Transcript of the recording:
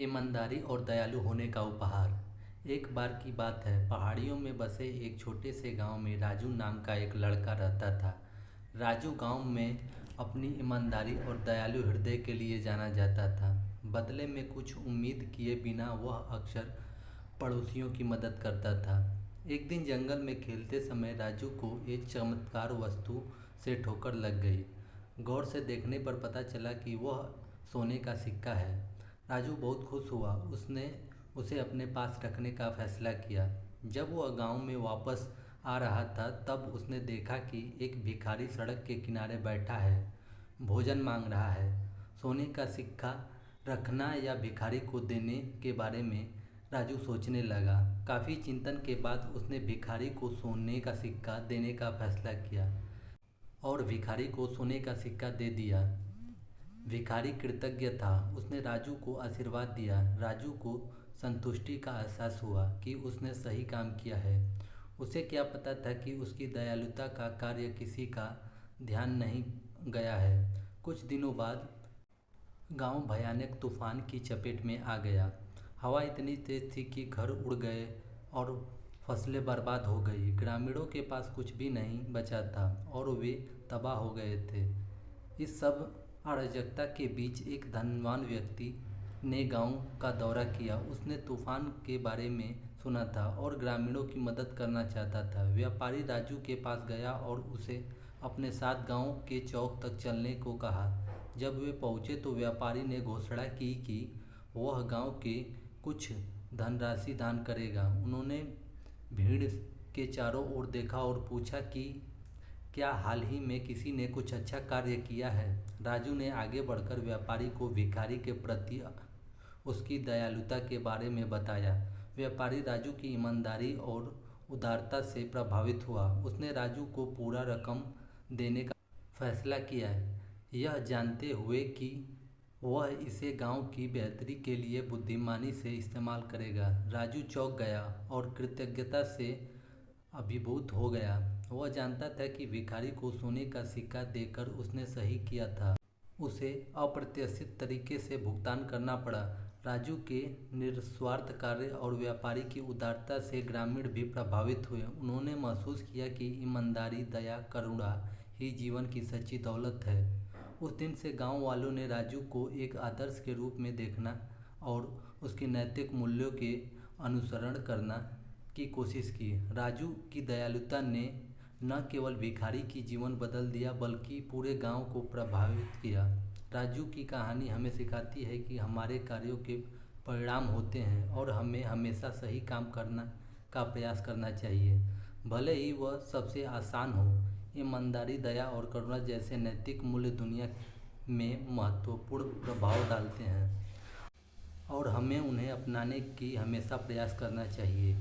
ईमानदारी और दयालु होने का उपहार। एक बार की बात है, पहाड़ियों में बसे एक छोटे से गांव में राजू नाम का एक लड़का रहता था। राजू गांव में अपनी ईमानदारी और दयालु हृदय के लिए जाना जाता था। बदले में कुछ उम्मीद किए बिना वह अक्सर पड़ोसियों की मदद करता था। एक दिन जंगल में खेलते समय राजू को एक चमत्कार वस्तु से ठोकर लग गई। गौर से देखने पर पता चला कि वह सोने का सिक्का है। राजू बहुत खुश हुआ। उसने उसे अपने पास रखने का फैसला किया। जब वह गांव में वापस आ रहा था तब उसने देखा कि एक भिखारी सड़क के किनारे बैठा है, भोजन मांग रहा है। सोने का सिक्का रखना या भिखारी को देने के बारे में राजू सोचने लगा। काफ़ी चिंतन के बाद उसने भिखारी को सोने का सिक्का देने का फैसला किया और भिखारी को सोने का सिक्का दे दिया। भिखारी कृतज्ञ था। उसने राजू को आशीर्वाद दिया। राजू को संतुष्टि का एहसास हुआ कि उसने सही काम किया है। उसे क्या पता था कि उसकी दयालुता का कार्य किसी का ध्यान नहीं गया है। कुछ दिनों बाद गांव भयानक तूफान की चपेट में आ गया। हवा इतनी तेज थी कि घर उड़ गए और फसलें बर्बाद हो गई। ग्रामीणों के पास कुछ भी नहीं बचा था और वे तबाह हो गए थे। इस सब अराजकता के बीच एक धनवान व्यक्ति ने गांव का दौरा किया। उसने तूफान के बारे में सुना था और ग्रामीणों की मदद करना चाहता था। व्यापारी राजू के पास गया और उसे अपने साथ गांव के चौक तक चलने को कहा। जब वे पहुंचे तो व्यापारी ने घोषणा की कि वह गांव के कुछ धनराशि दान करेगा। उन्होंने भीड़ के चारों ओर देखा और पूछा कि क्या हाल ही में किसी ने कुछ अच्छा कार्य किया है। राजू ने आगे बढ़कर व्यापारी को भिखारी के प्रति उसकी दयालुता के बारे में बताया। व्यापारी राजू की ईमानदारी और उदारता से प्रभावित हुआ। उसने राजू को पूरा रकम देने का फैसला किया, यह जानते हुए कि वह इसे गांव की बेहतरी के लिए बुद्धिमानी से इस्तेमाल करेगा। राजू चौंक गया और कृतज्ञता से अभिभूत हो गया। वह जानता था कि भिखारी को सोने का सिक्का देकर उसने सही किया था। उसे अप्रत्याशित तरीके से भुगतान करना पड़ा। राजू के निस्वार्थ कार्य और व्यापारी की उदारता से ग्रामीण भी प्रभावित हुए। उन्होंने महसूस किया कि ईमानदारी, दया, करुणा ही जीवन की सच्ची दौलत है। उस दिन से गांव वालों ने राजू को एक आदर्श के रूप में देखना और उसके नैतिक मूल्यों के अनुसरण करना की कोशिश की। राजू की दयालुता ने न केवल भिखारी की जीवन बदल दिया बल्कि पूरे गांव को प्रभावित किया। राजू की कहानी हमें सिखाती है कि हमारे कार्यों के परिणाम होते हैं और हमें हमेशा सही काम करना का प्रयास करना चाहिए, भले ही वह सबसे आसान हो। ईमानदारी, दया और करुणा जैसे नैतिक मूल्य दुनिया में महत्वपूर्ण प्रभाव डालते हैं और हमें उन्हें अपनाने की हमेशा प्रयास करना चाहिए।